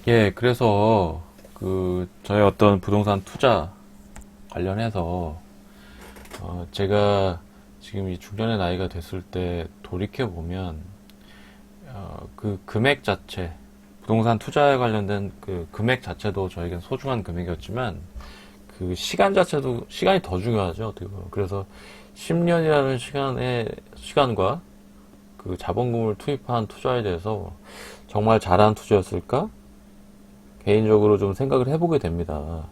예, 그래서 저희 어떤 부동산 투자 관련해서 제가 지금 이 중년의 나이가 됐을 때 돌이켜 보면 그 금액 자체, 부동산 투자에 관련된 그 금액 자체도 저에겐 소중한 금액이었지만 그 시간 자체도 시간이 더 중요하죠. 어떻게 보면. 그래서 10년이라는 시간과 그 자본금을 투입한 투자에 대해서 정말 잘한 투자였을까? 개인적으로 좀 생각을 해보게 됩니다.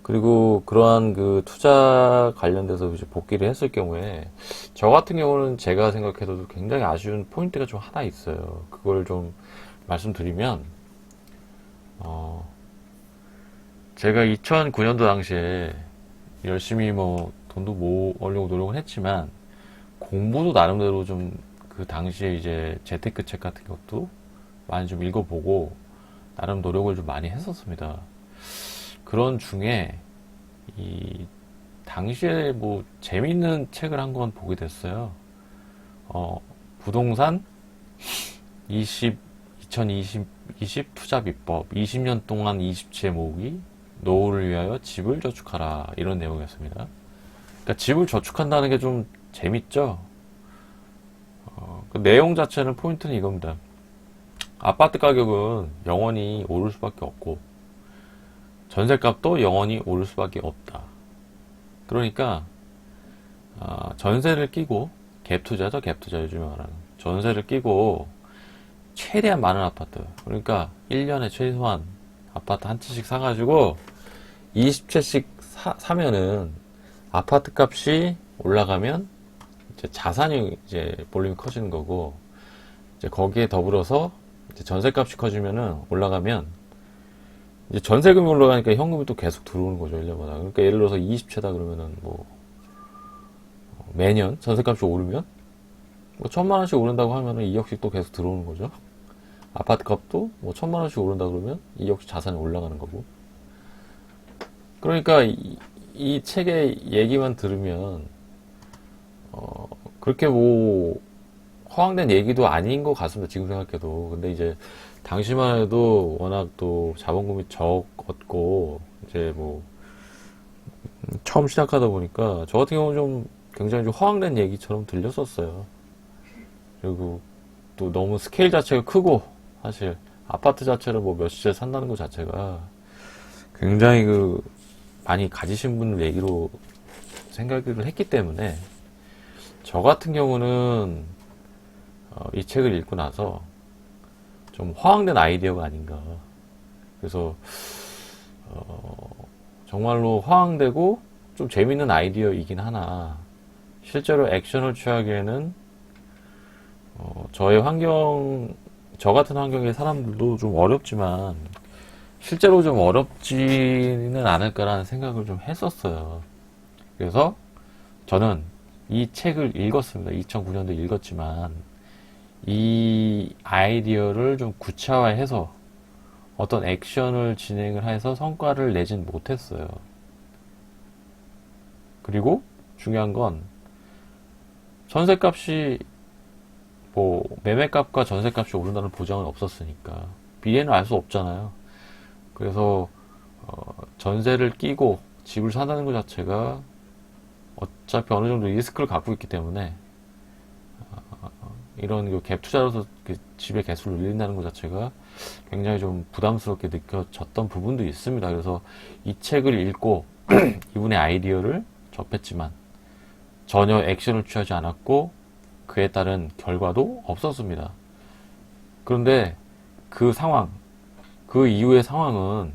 그리고 그러한 그 투자 관련돼서 이제 복귀를 했을 경우에 저 같은 경우는 제가 생각해도 굉장히 아쉬운 포인트가 좀 하나 있어요. 그걸 좀 말씀드리면 제가 2009년도 당시에 열심히 뭐 돈도 모으려고 노력을 했지만 공부도 나름대로 좀 그 당시에 이제 재테크 책 같은 것도 많이 좀 읽어보고 나름 노력을 좀 많이 했었습니다. 그런 중에 이 당시에 뭐 재밌는 책을 한 권 보게 됐어요. 부동산 2020 투자 비법, 20년 동안 20채 모으기, 노후를 위하여 집을 저축하라, 이런 내용이었습니다. 그러니까 집을 저축한다는 게 좀 재밌죠? 그 내용 자체는 포인트는 이겁니다. 아파트 가격은 영원히 오를 수밖에 없고 전세값도 영원히 오를 수밖에 없다. 그러니까 전세를 끼고 갭 투자죠. 갭 투자, 요즘에 말하는 전세를 끼고 최대한 많은 아파트, 그러니까 1년에 최소한 아파트 한 채씩 사가지고 20채씩 사면은 아파트 값이 올라가면 이제 자산이 이제 볼륨이 커지는 거고, 이제 거기에 더불어서 이제 전세값이 커지면은 올라가면 이제 전세금이 올라가니까 현금이 또 계속 들어오는 거죠, 1년마다. 그러니까 예를 들어서 20채다 그러면은 뭐 매년 전세값이 오르면 뭐 1,000만 원씩 오른다고 하면은 2억씩 또 계속 들어오는 거죠. 아파트 값도 뭐 1,000만 원씩 오른다 그러면 2억씩 자산이 올라가는 거고. 그러니까 이 책의 얘기만 들으면 그렇게 뭐 허황된 얘기도 아닌 것 같습니다. 지금 생각해도. 근데 이제 당시만 해도 워낙 또 자본금이 적었고 이제 뭐 처음 시작하다 보니까 저 같은 경우는 좀 굉장히 좀 허황된 얘기처럼 들렸었어요. 그리고 또 너무 스케일 자체가 크고, 사실 아파트 자체를 뭐 몇십 채 산다는 것 자체가 굉장히 그 많이 가지신 분들 얘기로 생각을 했기 때문에 저 같은 경우는 이 책을 읽고 나서 좀 허황된 아이디어가 아닌가. 그래서 정말로 허황되고 좀 재밌는 아이디어이긴 하나 실제로 액션을 취하기에는 저의 환경, 저 같은 환경의 사람들도 좀 어렵지만 실제로 좀 어렵지는 않을까라는 생각을 좀 했었어요. 그래서 저는 이 책을 읽었습니다. 2009년도 읽었지만 이 아이디어를 좀 구체화해서 어떤 액션을 진행을 해서 성과를 내진 못했어요. 그리고 중요한 건 전세값이 뭐 매매값과 전세값이 오른다는 보장은 없었으니까 미래는 알 수 없잖아요. 그래서 전세를 끼고 집을 산다는 것 자체가 어차피 어느 정도 리스크를 갖고 있기 때문에 이런 갭 투자로서 집의 개수를 늘린다는 것 자체가 굉장히 좀 부담스럽게 느껴졌던 부분도 있습니다. 그래서 이 책을 읽고 이분의 아이디어를 접했지만 전혀 액션을 취하지 않았고 그에 따른 결과도 없었습니다. 그런데 그 상황, 그 이후의 상황은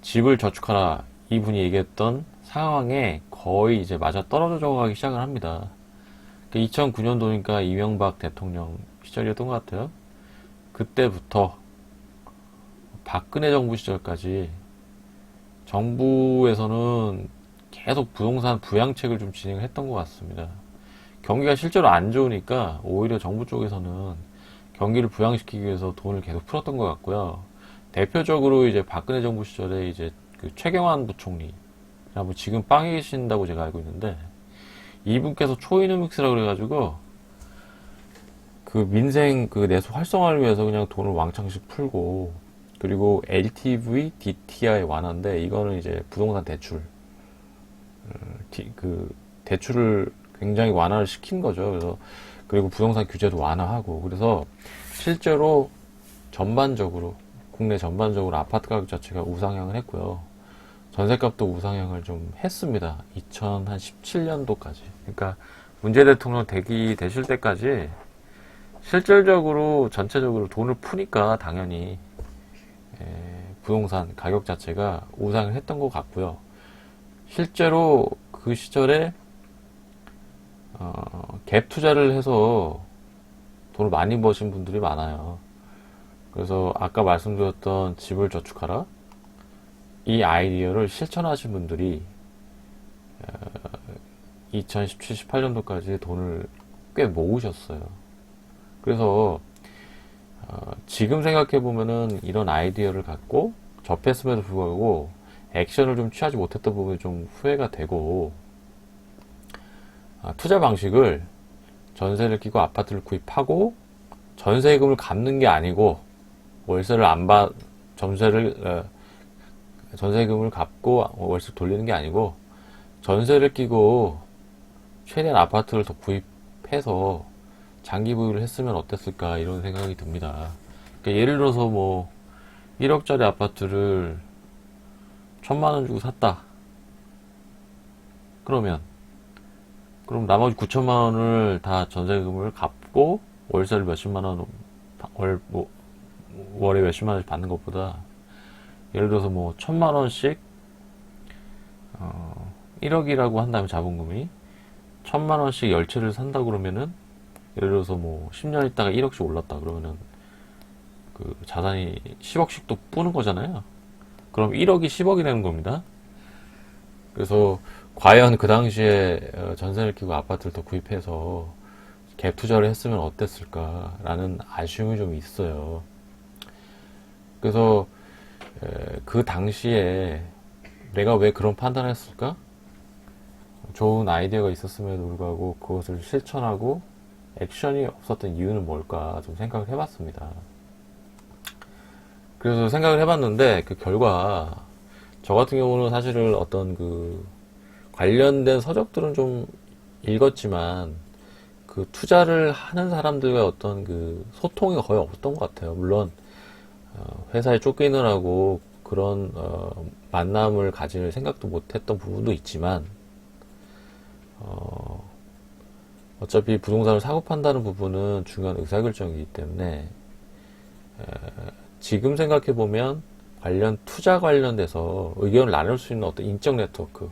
집을 저축하라 이분이 얘기했던 상황에 거의 이제 맞아 떨어져 가기 시작을 합니다. 2009년도니까 이명박 대통령 시절이었던 것 같아요. 그때부터 박근혜 정부 시절까지 정부에서는 계속 부동산 부양책을 좀 진행을 했던 것 같습니다. 경기가 실제로 안 좋으니까 오히려 정부 쪽에서는 경기를 부양시키기 위해서 돈을 계속 풀었던 것 같고요. 대표적으로 이제 박근혜 정부 시절에 이제 그 최경환 부총리, 뭐 지금 빵에 계신다고 제가 알고 있는데 이분께서 초이노믹스라고 그래가지고 그 민생 그 내수 활성화를 위해서 그냥 돈을 왕창씩 풀고, 그리고 LTV, DTI 완화인데, 이거는 이제 부동산 대출, 그 대출을 굉장히 완화를 시킨 거죠. 그래서 그리고 부동산 규제도 완화하고, 그래서 실제로 전반적으로 국내 전반적으로 아파트 가격 자체가 우상향을 했고요. 전세값도 우상향을 좀 했습니다. 2017년도까지. 그러니까 문재 대통령 되실 때까지 실질적으로 전체적으로 돈을 푸니까 당연히 부동산 가격 자체가 우상을 했던 것 같고요. 실제로 그 시절에 갭 투자를 해서 돈을 많이 버신 분들이 많아요. 그래서 아까 말씀드렸던 집을 저축하라, 이 아이디어를 실천하신 분들이 2017, 18년도까지 돈을 꽤 모으셨어요. 그래서 지금 생각해 보면은 이런 아이디어를 갖고 접했음에도 불구하고 액션을 좀 취하지 못했던 부분이 좀 후회가 되고, 투자 방식을 전세를 끼고 아파트를 구입하고 전세금을 갚는 게 아니고, 월세를 안 받, 전세금을 갚고 월세 돌리는 게 아니고, 전세를 끼고 최대한 아파트를 더 구입해서 장기 보유를 했으면 어땠을까, 이런 생각이 듭니다. 그러니까 예를 들어서 뭐 1억짜리 아파트를 1,000만원 주고 샀다. 그럼 나머지 9천만원을 다 전세금을 갚고 월세를 몇십만원, 월에 몇십만원씩 받는 것보다, 예를 들어서 뭐 1,000만원씩 1억이라고 한다면 자본금이 1,000만원씩 열채를 산다 그러면은, 예를 들어서 뭐 10년 있다가 1억씩 올랐다 그러면은 그 자산이 10억씩 또 뿌는 거잖아요. 그럼 1억이 10억이 되는 겁니다. 그래서 과연 그 당시에 전세를 끼고 아파트를 더 구입해서 갭 투자를 했으면 어땠을까라는 아쉬움이 좀 있어요. 그래서 그 당시에 내가 왜 그런 판단을 했을까? 좋은 아이디어가 있었음에도 불구하고 그것을 실천하고 액션이 없었던 이유는 뭘까 좀 생각을 해봤습니다. 그래서 생각을 해봤는데 그 결과, 저 같은 경우는 사실은 어떤 그 관련된 서적들은 좀 읽었지만 그 투자를 하는 사람들과 어떤 그 소통이 거의 없었던 것 같아요. 물론 회사에 쫓기느라고 그런 만남을 가질 생각도 못했던 부분도 있지만, 어차피 부동산을 사고 판다는 부분은 중요한 의사결정이기 때문에 지금 생각해보면 투자 관련돼서 의견을 나눌 수 있는 어떤 인적 네트워크,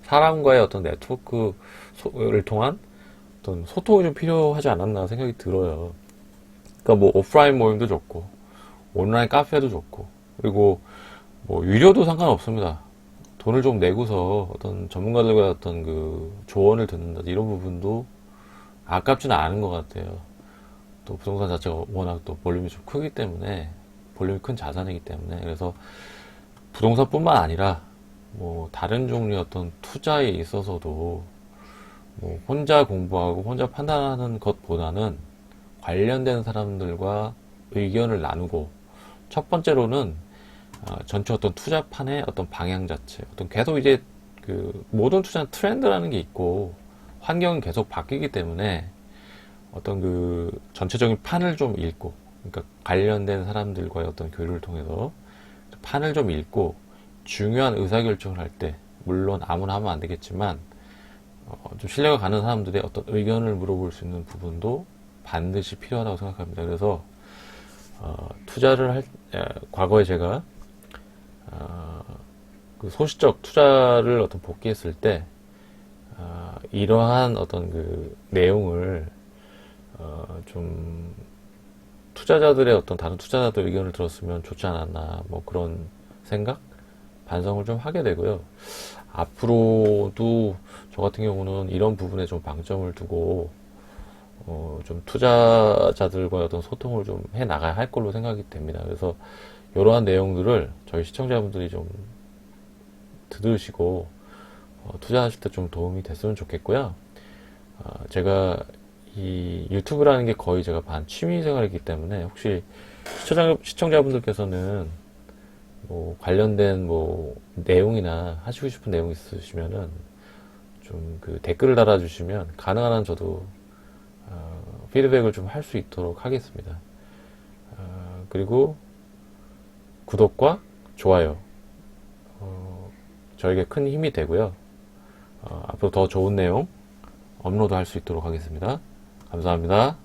사람과의 어떤 네트워크를 통한 어떤 소통이 좀 필요하지 않았나 생각이 들어요. 그러니까 뭐 오프라인 모임도 좋고 온라인 카페도 좋고, 그리고 뭐 유료도 상관없습니다. 돈을 좀 내고서 어떤 전문가들과 어떤 그 조언을 듣는다, 이런 부분도 아깝지는 않은 것 같아요. 또 부동산 자체가 워낙 또 볼륨이 좀 크기 때문에, 볼륨이 큰 자산이기 때문에, 그래서 부동산뿐만 아니라 뭐 다른 종류의 어떤 투자에 있어서도 뭐 혼자 공부하고 혼자 판단하는 것보다는 관련된 사람들과 의견을 나누고, 첫 번째로는 전체 어떤 투자판의 어떤 방향 자체, 어떤 계속 이제 그 모든 투자는 트렌드라는 게 있고 환경은 계속 바뀌기 때문에 어떤 그 전체적인 판을 좀 읽고, 그러니까 관련된 사람들과의 어떤 교류를 통해서 판을 좀 읽고, 중요한 의사결정을 할 때, 물론 아무나 하면 안 되겠지만 좀 신뢰가 가는 사람들의 어떤 의견을 물어볼 수 있는 부분도 반드시 필요하다고 생각합니다. 그래서 과거에 제가 그 소시적 투자를 어떤 복귀했을 때 이러한 어떤 그 내용을 좀 투자자들의 어떤 다른 투자자들 의견을 들었으면 좋지 않았나, 뭐 그런 생각, 반성을 좀 하게 되고요. 앞으로도 저 같은 경우는 이런 부분에 좀 방점을 두고 좀 투자자들과 어떤 소통을 좀 해 나가야 할 걸로 생각이 됩니다. 그래서 이러한 내용들을 저희 시청자분들이 좀 들으시고 투자하실 때 좀 도움이 됐으면 좋겠고요. 제가 이 유튜브라는 게 거의 제가 반 취미 생활이기 때문에 혹시 시청자분들께서는 뭐 관련된 뭐 내용이나 하시고 싶은 내용 있으시면은 좀 그 댓글을 달아주시면 가능한 한 저도 피드백을 좀 할 수 있도록 하겠습니다. 그리고 구독과 좋아요 저에게 큰 힘이 되고요. 앞으로 더 좋은 내용 업로드 할 수 있도록 하겠습니다. 감사합니다.